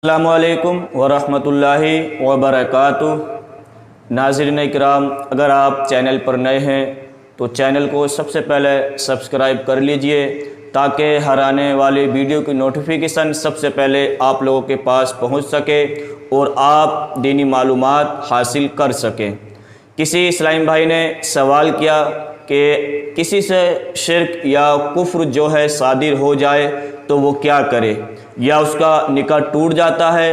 अस्सलामुअलैकुम वरहमतुल्लाहि वबरकातुह। नाज़रीन इकराम, अगर आप चैनल पर नए हैं तो चैनल को सबसे पहले सब्सक्राइब कर लीजिए ताकि हर आने वाली वीडियो की नोटिफिकेशन सबसे पहले आप लोगों के पास पहुंच सके और आप दीनी मालूमात हासिल कर सकें। किसी इस्लामी भाई ने सवाल किया कि किसी से शिर्क या कुफ्र जो है सादिर हो जाए तो वो क्या करे, या उसका निकाह टूट जाता है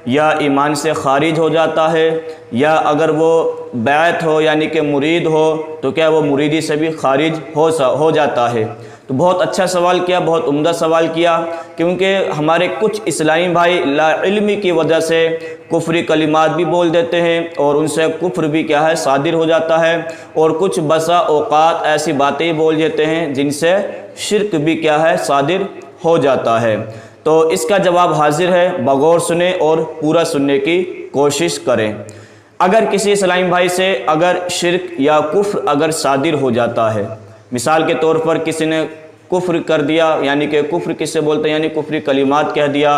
या ईमान से खारिज हो जाता है, या अगर वो बैत हो यानी कि मुरीद हो तो क्या वो मुरीदी से भी खारिज हो जाता है। तो बहुत अच्छा सवाल किया, बहुत उम्दा सवाल किया, क्योंकि हमारे कुछ इस्लामी भाई लाइल्मी की वजह से कुफ्री कलिमात भी बोल देते हैं और उनसे कुफ्र भी क्या है सादिर हो जाता है, और कुछ बसा औकात ऐसी बातें बोल देते हैं जिनसे शिर्क भी क्या है सादिर हो जाता है। तो इसका जवाब हाजिर है, बगौर सुने और पूरा सुनने की कोशिश करें। अगर किसी इस्लामी भाई से अगर शिर्क या कुफ्र अगर सादिर हो जाता है, मिसाल के तौर पर किसी ने कुफ्र कर दिया, यानी कि कुफ्र किसे बोलते हैं, यानी कुफ्री कलिमात कह दिया,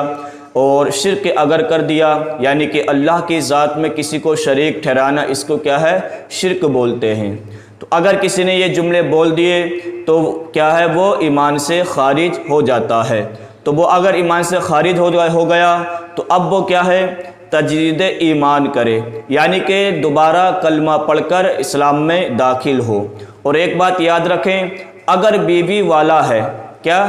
और शिर्क अगर कर दिया यानी कि अल्लाह की ज़ात में किसी को शरीक ठहराना, इसको क्या है शिर्क बोलते हैं। तो अगर किसी ने ये जुमले बोल दिए तो क्या है वो ईमान से खारिज हो जाता है। तो वो अगर ईमान से खारिज हो गया तो अब वो क्या है तजदीद ईमान करे, यानी कि दोबारा कलमा पढ़कर इस्लाम में दाखिल हो। और एक बात याद रखें, अगर बीवी वाला है, क्या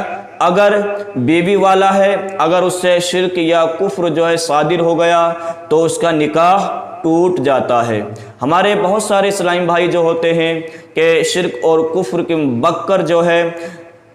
अगर बीवी वाला है, अगर उससे शिर्क या कुफ्र जो है सादिर हो गया तो उसका निकाह टूट जाता है। हमारे बहुत सारे इस्लामी भाई जो होते हैं कि शिर्क और कुफ्र के बक्कर जो है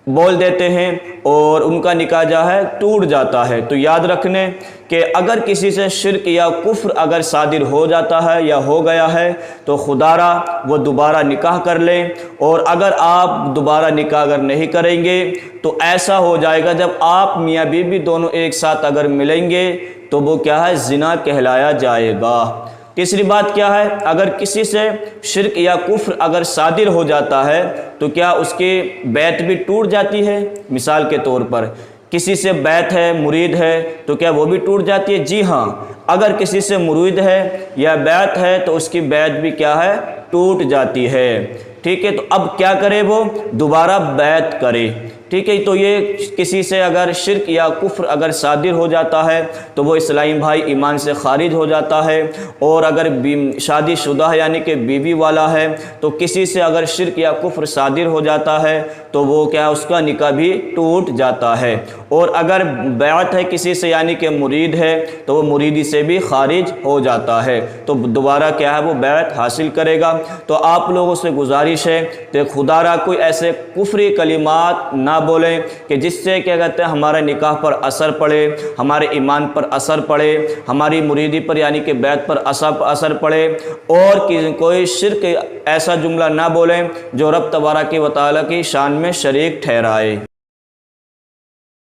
बोल देते हैं और उनका निकाह जो है टूट जाता है। तो याद रखने कि अगर किसी से शिर्क या कुफ्र अगर सादिर हो जाता है या हो गया है तो खुदारा वो दोबारा निकाह कर लें, और अगर आप दोबारा निकाह अगर नहीं करेंगे तो ऐसा हो जाएगा जब आप मियाँ बीवी दोनों एक साथ अगर मिलेंगे तो वो क्या है ज़िना कहलाया जाएगा। तीसरी बात क्या है, अगर किसी से शिर्क या कुफ्र अगर सादिर हो जाता है तो क्या उसकी बैत भी टूट जाती है। मिसाल के तौर पर किसी से बैत है, मुरीद है, तो क्या वो भी टूट जाती है। जी हाँ, अगर किसी से मुरीद है या बैत है तो उसकी बैत भी क्या है टूट जाती है। ठीक है, तो अब क्या करे वो दोबारा बैत करे। ठीक है, तो ये किसी से अगर शिर्क या कुफ्र अगर सादिर हो जाता है तो वो इस्लामी भाई ईमान से खारिज हो जाता है। और अगर शादीशुदा है यानी कि बीवी वाला है तो किसी से अगर शिर्क या कुफ्र सादिर हो जाता है तो वो क्या उसका निकाह भी टूट जाता है। और अगर बैत है किसी से यानी कि मुरीद है तो वो मुरीदी से भी खारिज हो जाता है, तो दोबारा क्या है वो बैत हासिल करेगा। तो आप लोगों से गुजारिश है कि खुदारा कोई ऐसे कुफ्री कलिमात ना बोलें कि जिससे क्या कहते हैं हमारे निकाह पर असर पड़े, हमारे ईमान पर असर पड़े, हमारी मुरीदी पर यानी कि बैत पर असर पड़े, और कोई शिर्क ऐसा जुमला ना बोलें जो रब तबारक व तआला की शान में शरीक ठहराए।